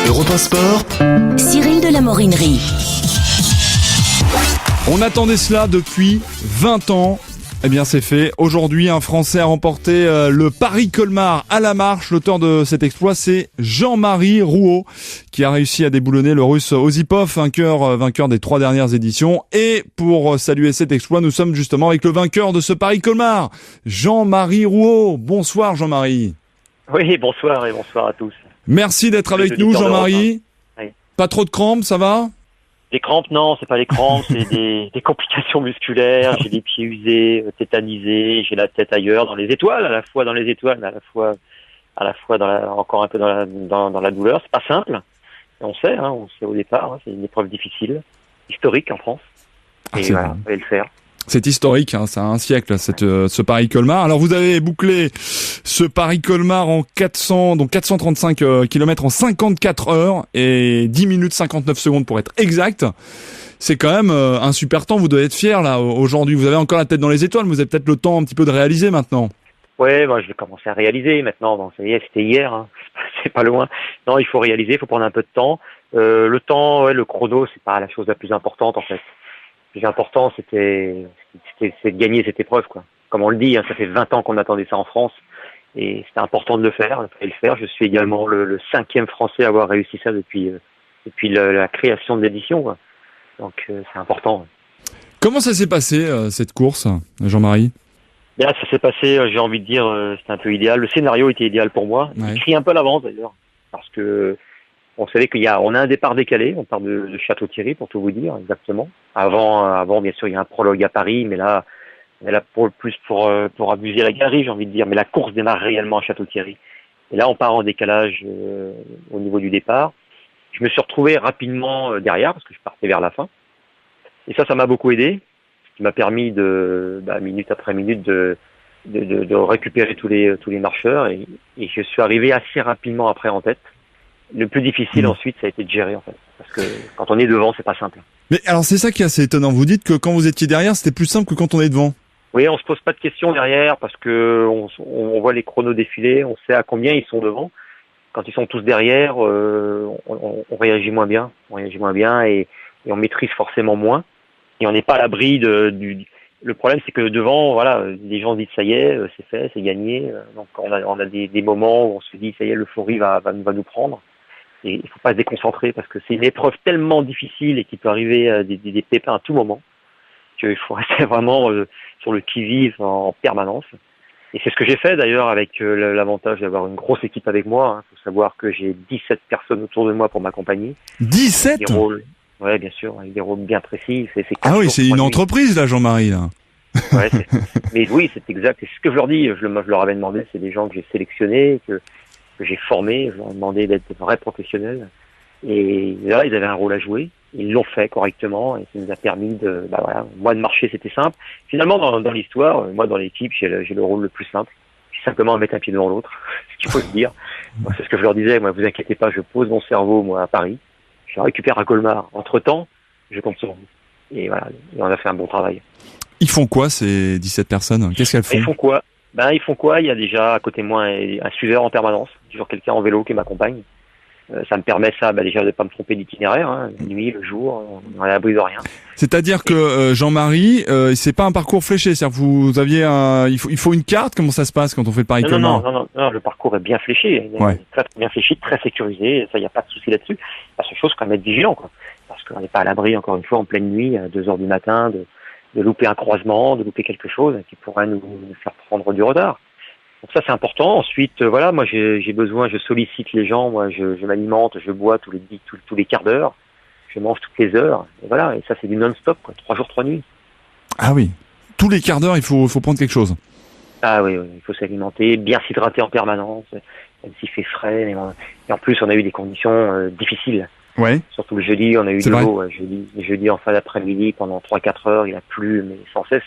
Europe 1 Sport, Cyril de la Morinerie. On attendait cela depuis 20 ans. Eh bien, c'est fait. Aujourd'hui, un Français a remporté le Paris-Colmar à la marche. L'auteur de cet exploit, c'est Jean-Marie Rouault, qui a réussi à déboulonner le Russe Osipov, vainqueur des 3 dernières éditions. Et pour saluer cet exploit, nous sommes justement avec le vainqueur de ce Paris-Colmar, Jean-Marie Rouault. Bonsoir, Jean-Marie. Oui, bonsoir et bonsoir à tous. Merci d'être avec nous, Jean-Marie. Oui. Pas trop de crampes, ça va ? Les crampes, non, c'est pas les crampes, c'est des complications musculaires. J'ai les pieds usés, tétanisés, j'ai la tête ailleurs, dans les étoiles, à la fois dans les étoiles, mais à la fois encore un peu dans la douleur. C'est pas simple. Et on sait au départ, c'est une épreuve difficile, historique en France. Et voilà, on va le faire. C'est historique, ça a un siècle, ce Paris-Colmar. Alors vous avez bouclé ce Paris-Colmar en 435 km en 54 heures et 10 minutes 59 secondes pour être exact. C'est quand même un super temps, vous devez être fiers là aujourd'hui. Vous avez encore la tête dans les étoiles, mais vous avez peut-être le temps un petit peu de réaliser maintenant. Ouais, moi je vais commencer à réaliser maintenant. Bon, ça y est, c'était hier, c'est pas loin. Non, il faut réaliser, il faut prendre un peu de temps. Le temps, le chrono, c'est pas la chose la plus importante en fait. Le plus important, c'est de gagner cette épreuve, quoi. Comme on le dit, ça fait 20 ans qu'on attendait ça en France, et c'était important de le faire. Il fallait le faire. Je suis également le 5e Français à avoir réussi ça depuis la création de l'édition, quoi. Donc c'est important. Comment ça s'est passé cette course, Jean-Marie ? Bien, ça s'est passé. J'ai envie de dire, c'était un peu idéal. Le scénario était idéal pour moi. Ouais. Écrit un peu à l'avance d'ailleurs, parce que on savait on a un départ décalé. On part de Château-Thierry, pour tout vous dire exactement. Avant, bien sûr, il y a un prologue à Paris, mais là pour abuser la galerie, j'ai envie de dire. Mais la course démarre réellement à Château-Thierry. Et là, on part en décalage au niveau du départ. Je me suis retrouvé rapidement derrière, parce que je partais vers la fin. Et ça m'a beaucoup aidé, ce qui m'a permis minute après minute de récupérer tous les marcheurs. Et je suis arrivé assez rapidement après en tête. Le plus difficile ensuite, ça a été de gérer en fait, parce que quand on est devant, c'est pas simple. Mais alors c'est ça qui est assez étonnant. Vous dites que quand vous étiez derrière, c'était plus simple que quand on est devant. Oui, on se pose pas de questions derrière parce que on voit les chronos défiler, on sait à combien ils sont devant. Quand ils sont tous derrière, on réagit moins bien, et on maîtrise forcément moins. Et on n'est pas à l'abri Le problème, c'est que devant, voilà, les gens disent ça y est, c'est fait, c'est gagné. Donc on a des moments où on se dit ça y est, l'euphorie va nous prendre. Et il faut pas se déconcentrer parce que c'est une épreuve tellement difficile et qui peut arriver des pépins à tout moment qu'il faut rester vraiment sur le qui-vive en permanence. Et c'est ce que j'ai fait d'ailleurs avec l'avantage d'avoir une grosse équipe avec moi. Il faut savoir que j'ai 17 personnes autour de moi pour m'accompagner. 17 ? Des rôles, ouais, bien sûr, avec des rôles bien précis. Ah oui, c'est une entreprise là, Jean-Marie là. Ouais, mais oui, c'est exact. Et ce que je leur dis, je leur avais demandé, c'est des gens que j'ai sélectionnés, que j'ai formés. Je leur ai demandé d'être des vrais professionnels. Et là, ils avaient un rôle à jouer. Ils l'ont fait correctement et ça nous a permis moi de marcher, c'était simple. Finalement, dans l'histoire, moi dans l'équipe, j'ai le rôle le plus simple. C'est simplement à mettre un pied devant l'autre, ce qu'il faut se dire. Moi, c'est ce que je leur disais. Moi, vous inquiétez pas, je pose mon cerveau, moi, à Paris. Je récupère à Colmar. Entre-temps, je compte sur vous. Et voilà, on a fait un bon travail. Ils font quoi ces 17 personnes ? Qu'est-ce qu'elles font ? Ils font quoi ? Il y a déjà à côté de moi un suiveur en permanence, toujours quelqu'un en vélo qui m'accompagne. Ça me permet déjà de pas me tromper d'itinéraire, la nuit, le jour, on est à l'abri de rien. C'est-à-dire que Jean-Marie, c'est pas un parcours fléché, c'est-à-dire que vous aviez il faut une carte. Comment ça se passe quand on fait le Paris-Colmar ? Non, le parcours est bien fléché, Ouais. Très bien fléché, très sécurisé, ça y a pas de souci là-dessus. La seule chose, c'est quand même être vigilant, quoi, parce qu'on n'est pas à l'abri, encore une fois, en pleine nuit, à 2h du matin, de louper un croisement, de louper quelque chose qui pourrait nous faire prendre du retard. Donc ça, c'est important. Ensuite, moi, j'ai besoin, je sollicite les gens, moi, je m'alimente, je bois tous les quarts d'heure, je mange toutes les heures, et voilà. Et ça, c'est du non-stop, quoi. 3 jours, 3 nuits. Ah oui. Tous les quarts d'heure, il faut prendre quelque chose. Ah oui, il faut s'alimenter, bien s'hydrater en permanence, même s'il fait frais. Et en plus, on a eu des conditions difficiles. Ouais. Surtout le jeudi, on a eu de l'eau. Jeudi en fin d'après-midi, pendant 3-4 heures, il a plu, mais sans cesse.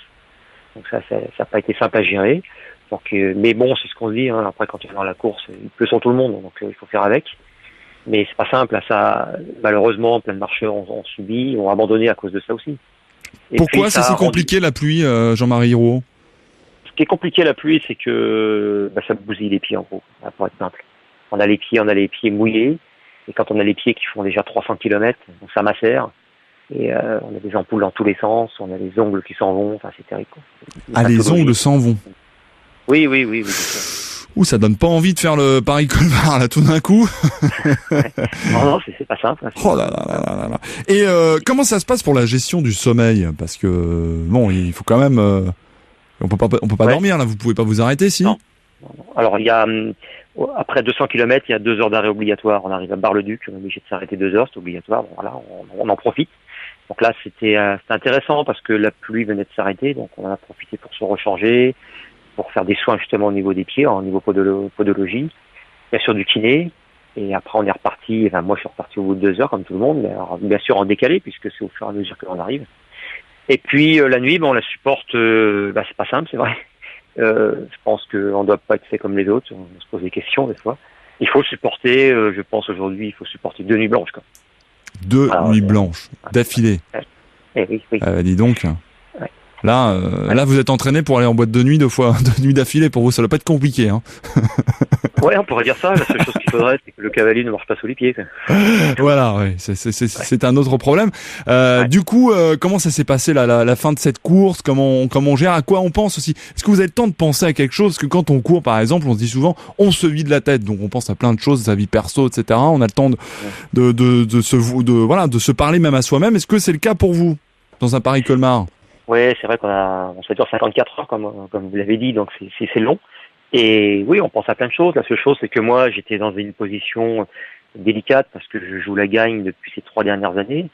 Donc ça n'a pas été simple à gérer. Donc, mais bon, c'est ce qu'on se dit. Après, quand on est dans la course, il pleut sur tout le monde, donc il faut faire avec. Mais c'est pas simple. Là, ça, malheureusement, plein de marcheurs ont subi, ont abandonné à cause de ça aussi. Et pourquoi puis, c'est si compliqué la pluie, Jean-Marie Rouault ? Ce qui est compliqué la pluie, c'est que ça bousille les pieds en gros, pour être simple. On a les pieds mouillés. Et quand on a les pieds qui font déjà 300 km, ça macère. Et on a des ampoules dans tous les sens, on a les ongles qui s'en vont, enfin c'est terrible, quoi. Ah, les ongles s'en vont. Oui. Ouh, ça donne pas envie de faire le Paris-Colmar, là, tout d'un coup. Non, c'est pas simple. Hein, oh là là. Et comment ça se passe pour la gestion du sommeil? Parce que, bon, il faut quand même... on peut pas dormir, là, vous pouvez pas vous arrêter, si? Non. Alors, il y a... après 200 km, il y a 2 heures d'arrêt obligatoire. On arrive à Bar-le-Duc, on est obligé de s'arrêter 2 heures, c'est obligatoire. Bon, voilà, on en profite. Donc là, c'était intéressant parce que la pluie venait de s'arrêter, donc on en a profité pour se recharger, pour faire des soins justement au niveau des pieds, au niveau podologie, bien sûr du kiné, et après on est reparti, enfin moi je suis reparti au bout de 2 heures comme tout le monde, mais alors, bien sûr en décalé puisque c'est au fur et à mesure que l'on arrive. Et puis la nuit, bon, on la supporte, c'est pas simple, c'est vrai. Je pense qu'on doit pas être fait comme les autres, on se pose des questions des fois. Il faut supporter, je pense aujourd'hui, il faut supporter 2 nuits blanches, quoi. 2 nuits blanches d'affilée. Oui. Dis donc. Ouais. Là, vous êtes entraîné pour aller en boîte de nuit 2 nuits d'affilée. Pour vous, ça doit pas être compliqué, hein. Ouais, on pourrait dire ça. La seule chose qu'il faudrait, c'est que le cavalier ne marche pas sous les pieds, quoi. Voilà, ouais. C'est un autre problème. Du coup, comment ça s'est passé la fin de cette course? Comment on gère? À quoi on pense aussi? Est-ce que vous avez le temps de penser à quelque chose? Parce que quand on court, par exemple, on se dit souvent, on se vide la tête. Donc, on pense à plein de choses, sa vie perso, etc. On a le temps de se parler même à soi-même. Est-ce que c'est le cas pour vous dans un Paris-Colmar? Ouais, c'est vrai on se dure 54 heures, comme vous l'avez dit, donc c'est long. Et oui, on pense à plein de choses. La seule chose, c'est que moi, j'étais dans une position délicate parce que je joue la gagne depuis ces 3 dernières années.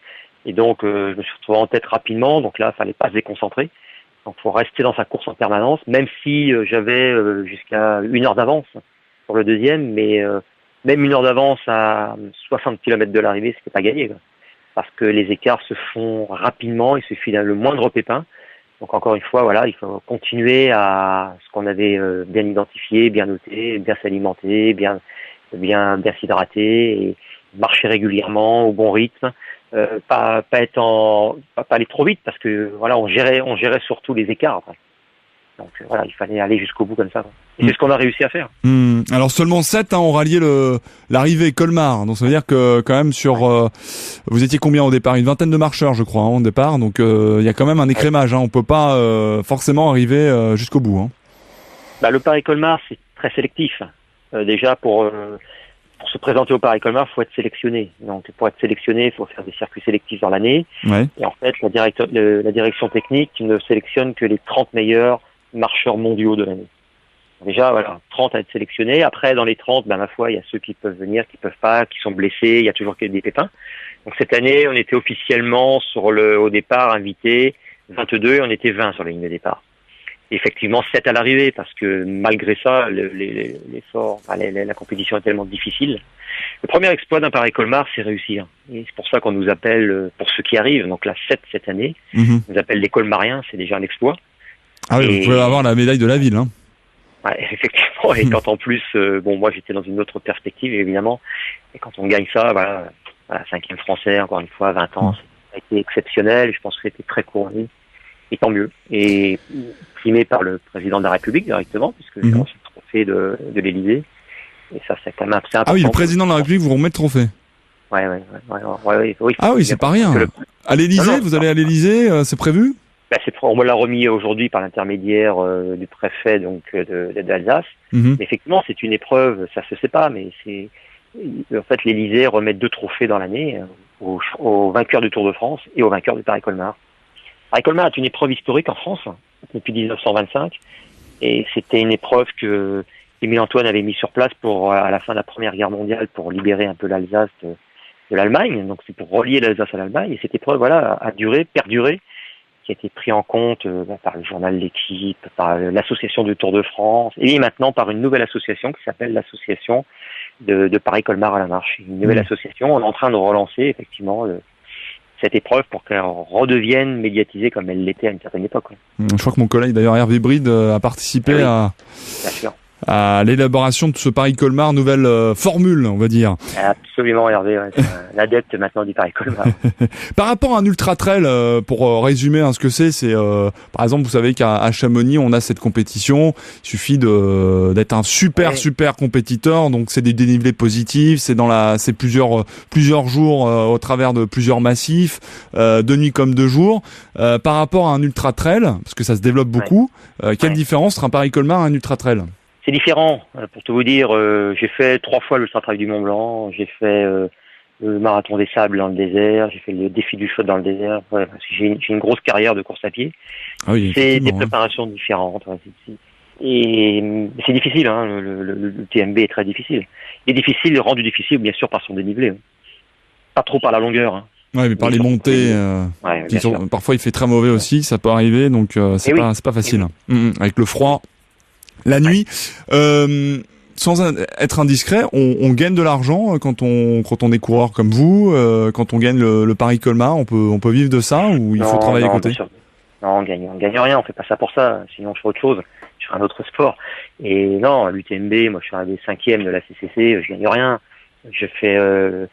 Et donc, je me suis retrouvé en tête rapidement. Donc là, il fallait pas se déconcentrer. Donc, faut rester dans sa course en permanence, même si j'avais jusqu'à 1 heure d'avance sur le deuxième. Mais même 1 heure d'avance à 60 km de l'arrivée, c'était pas gagné, quoi. Parce que les écarts se font rapidement, il suffit d'un le moindre pépin. Donc encore une fois, voilà, il faut continuer à ce qu'on avait bien identifié, bien noté, bien s'alimenter, bien s'hydrater, et marcher régulièrement au bon rythme, pas aller trop vite parce que voilà, on gérait surtout les écarts après. Donc voilà, il fallait aller jusqu'au bout comme ça, quoi. Et c'est ce qu'on a réussi à faire. Alors seulement 7 ont rallié l'arrivée Colmar. Donc ça veut dire que quand même vous étiez combien au départ? Une vingtaine de marcheurs, je crois, au départ. Donc il y a quand même un écrémage, hein. On peut pas forcément arriver jusqu'au bout, hein. Le Paris-Colmar, c'est très sélectif. Déjà pour se présenter au Paris-Colmar, il faut être sélectionné. Donc pour être sélectionné, il faut faire des circuits sélectifs dans l'année. Ouais. Et en fait, la direction technique ne sélectionne que les 30 meilleurs marcheurs mondiaux de l'année. Déjà, voilà, 30 à être sélectionnés. Après, dans les 30, ma foi, il y a ceux qui peuvent venir, qui peuvent pas, qui sont blessés. Il y a toujours des pépins. Donc cette année, on était officiellement au départ invité 22 et on était 20 sur la ligne de départ. Et effectivement, 7 à l'arrivée parce que malgré ça, l'effort, la compétition est tellement difficile. Le premier exploit d'un Paris-Colmar, c'est réussir. Et c'est pour ça qu'on nous appelle, pour ceux qui arrivent, donc la 7 cette année, on nous appelle les Colmariens, c'est déjà un exploit. Ah oui, vous pouvez avoir la médaille de la ville, hein. Ouais, effectivement. Et quand en plus, moi j'étais dans une autre perspective, évidemment. Et quand on gagne ça, voilà, 5e français, encore une fois, 20 ans, ça a été exceptionnel. Je pense que c'était très couronné. Et tant mieux. Et primé par le président de la République directement, puisque c'est le trophée de l'Élysée. Et ça, c'est quand même assez important. Ah oui, le président de la République vous remet le trophée. Oui. Ah oui, c'est pas rien. À l'Élysée, vous allez à l'Élysée, c'est prévu? On me l'a remis aujourd'hui par l'intermédiaire du préfet d'Alsace. Mais effectivement, c'est une épreuve, ça se sait pas, mais en fait l'Élysée remet 2 trophées dans l'année au vainqueur du Tour de France et au vainqueur du Paris-Colmar. Paris-Colmar est une épreuve historique en France depuis 1925 et c'était une épreuve que Émile Antoine avait mis sur place à la fin de la Première Guerre mondiale pour libérer un peu l'Alsace de l'Allemagne. Donc c'est pour relier l'Alsace à l'Allemagne et cette épreuve a perduré, qui a été pris en compte par le journal L'Équipe, par l'association du Tour de France, et maintenant par une nouvelle association qui s'appelle l'association de Paris-Colmar à la marche. Une nouvelle association, on est en train de relancer effectivement cette épreuve pour qu'elle redevienne médiatisée comme elle l'était à une certaine époque. Je crois que mon collègue d'ailleurs Hervé Bride a participé à l'élaboration de ce Paris-Colmar, nouvelle formule, on va dire. Absolument, Hervé, ouais, c'est un adepte maintenant du Paris-Colmar. Par rapport à un ultra-trail, pour résumer ce que c'est par exemple, vous savez qu'à Chamonix, on a cette compétition, il suffit d'être un super compétiteur, donc c'est des dénivelés positifs, c'est plusieurs jours au travers de plusieurs massifs, de nuit comme de jour. Par rapport à un ultra-trail, parce que ça se développe beaucoup, quelle différence entre un Paris-Colmar et un ultra-trail ? C'est différent. Pour tout vous dire, j'ai fait 3 fois l'ultra-trail du Mont Blanc, j'ai fait le marathon des sables dans le désert, j'ai fait le défi du Chaude dans le désert. Ouais, parce que j'ai une grosse carrière de course à pied. Ah oui, c'est des préparations différentes. Ouais, et c'est difficile, hein, le TMB est très difficile. Il est difficile, rendu difficile bien sûr par son dénivelé. Pas trop par la longueur. Hein. Ouais, mais par les montées, parfois il fait très mauvais aussi, ça peut arriver, donc c'est pas facile. Avec le froid, la nuit. Sans être indiscret, on gagne de l'argent quand on est coureur comme vous, quand on gagne le Paris-Colmar, on peut vivre de ça ou il faut travailler à côté? Non, on gagne rien, on fait pas ça pour ça, sinon je ferai autre chose, je ferai un autre sport. Et non, l'UTMB, moi je suis arrivé 5e de la CCC, je gagne rien. Je fais.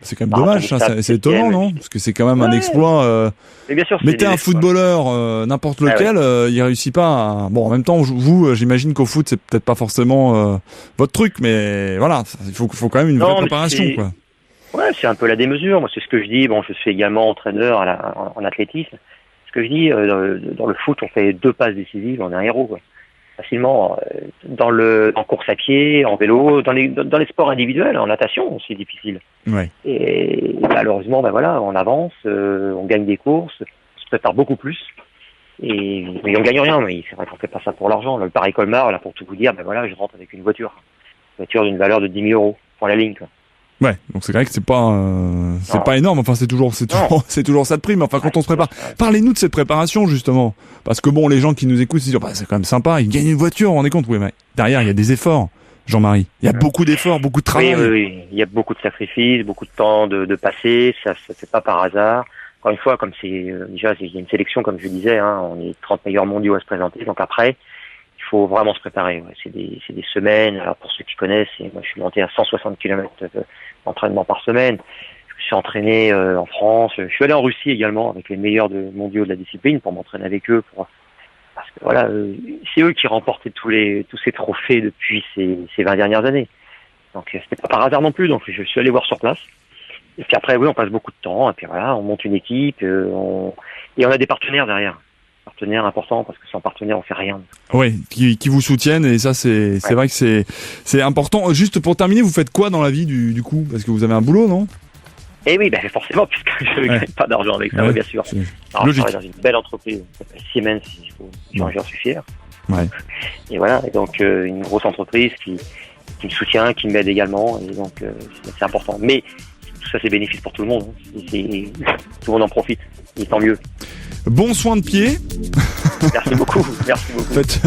C'est quand même dommage, c'est étonnant, non? Parce que c'est quand même un exploit. Mais bien sûr, mettez un footballeur, n'importe lequel, il réussit pas. Bon, en même temps, vous, j'imagine qu'au foot, c'est peut-être pas forcément votre truc, mais voilà, il faut quand même une vraie préparation, quoi. Ouais, c'est un peu la démesure. Moi, c'est ce que je dis. Bon, je suis également entraîneur en athlétisme. Ce que je dis, dans le foot, on fait 2 passes décisives, on est un héros, quoi. Facilement, en course à pied, en vélo, dans les sports individuels, en natation, c'est difficile. Ouais. Et malheureusement, on avance, on gagne des courses, on se prépare beaucoup plus, mais on gagne rien. Mais c'est vrai qu'on fait pas ça pour l'argent. Le Paris-Colmar, là, pour tout vous dire, je rentre avec une voiture d'une valeur de 10 000 euros pour la ligne, quoi. Ouais, donc c'est vrai que c'est pas énorme. Enfin, c'est toujours ça de prime. Enfin, quand on se prépare, parlez-nous de cette préparation justement, parce que bon, les gens qui nous écoutent se disent c'est quand même sympa, ils gagnent une voiture, vous vous rendez compte? Oui, mais derrière il y a des efforts, Jean-Marie. Il y a beaucoup d'efforts, beaucoup de travail. Oui, il y a beaucoup de sacrifices, beaucoup de temps de passer. Ça c'est pas par hasard. Encore une fois, comme c'est il y a une sélection, comme je disais, hein, on est 30 meilleurs mondiaux à se présenter. Donc après, il faut vraiment se préparer. Ouais. C'est des semaines. Alors pour ceux qui connaissent, moi je suis monté à 160 km d'entraînement par semaine. Je me suis entraîné en France. Je suis allé en Russie également avec les meilleurs mondiaux de la discipline pour m'entraîner avec eux. Parce que voilà, c'est eux qui remportaient tous ces trophées depuis ces 20 dernières années. Donc c'était pas par hasard non plus. Donc je suis allé voir sur place. Et puis après, on passe beaucoup de temps. Et puis voilà, on monte une équipe. Et on a des partenaires derrière. Partenaires importants, parce que sans partenaire on fait rien. Oui, qui vous soutiennent, et ça c'est vrai que c'est important. Juste pour terminer, vous faites quoi dans la vie du coup? Parce que vous avez un boulot, non? Eh oui, forcément, puisque je ne gagne pas d'argent avec ça, bien sûr. Alors, je travaille dans une belle entreprise, qui s'appelle Siemens, j'en suis fier. Ouais. Et voilà, et donc une grosse entreprise qui me soutient, qui m'aide également, et donc c'est important. Mais tout ça c'est bénéfice pour tout le monde, hein. Tout le monde en profite, et tant mieux. Bon soin de pied. Merci beaucoup. Faites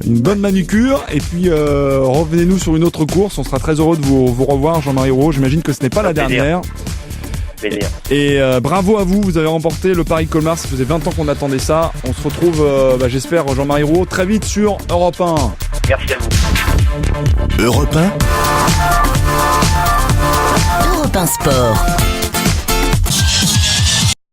une bonne manucure et puis revenez-nous sur une autre course. On sera très heureux de vous revoir, Jean-Marie Rouault. J'imagine que ce n'est pas la dernière. Et bravo à vous, vous avez remporté le Paris-Colmar. Ça faisait 20 ans qu'on attendait ça. On se retrouve, j'espère, Jean-Marie Rouault, très vite sur Europe 1. Merci à vous. Europe 1 Sport.